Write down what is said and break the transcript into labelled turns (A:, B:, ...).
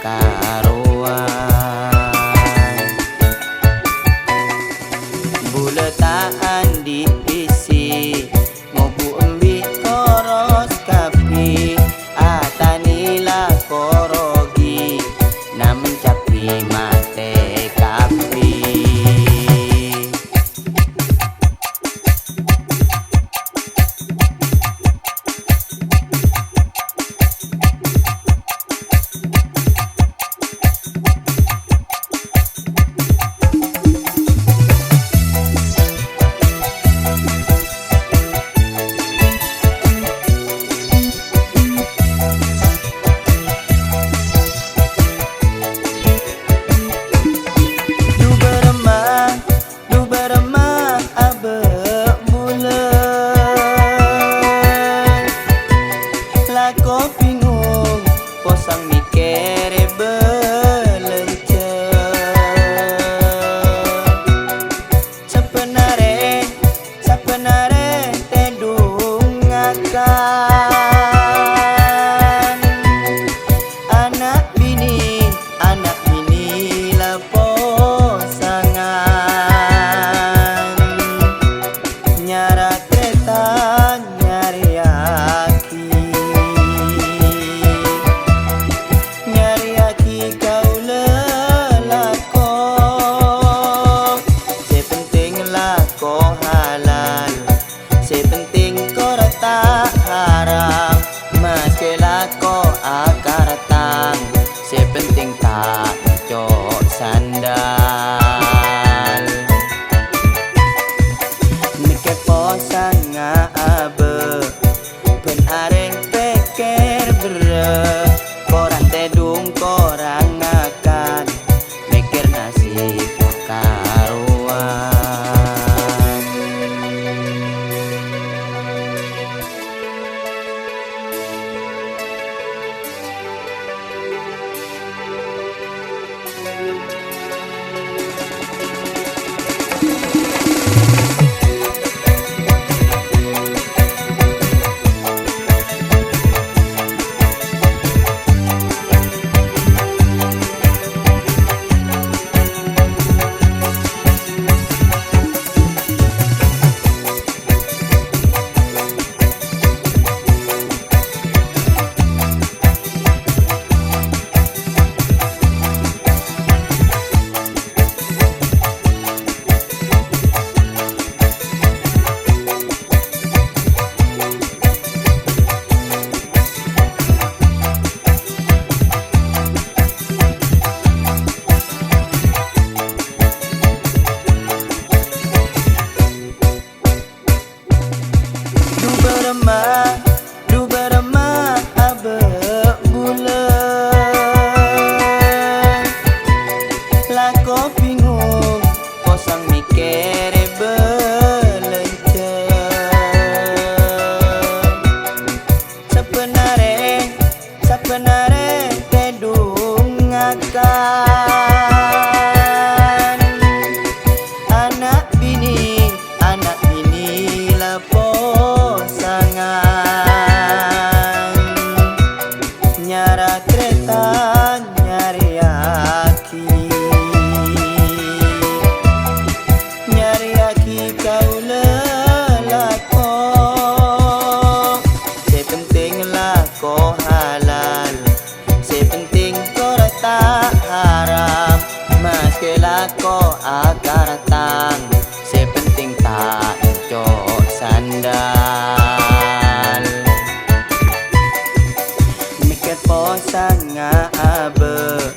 A: karuan. Buletaan di pisi ngobu embi koros kapi atanila korogi na mencapi mate kapi.
B: Ko bingung posang mikere belence sepenare tedung akan anak bini lah posangan nyara kereta nyari aki. Sepenting ko rata haram maskela ko akaratang sepenting tak cok sandal mikir posang abe pen areng peker bere korang tedung korang akan mikir nasib karuan. Du berema abe bulan lako bingung posang mikere belence sepenare tedung akan anak bini lah nyara kereta nyari aki kau lelako sepenting lah ko halal sepenting ko rata haram maskela ko akaratang sepenting tak cok sandal mikir posang abe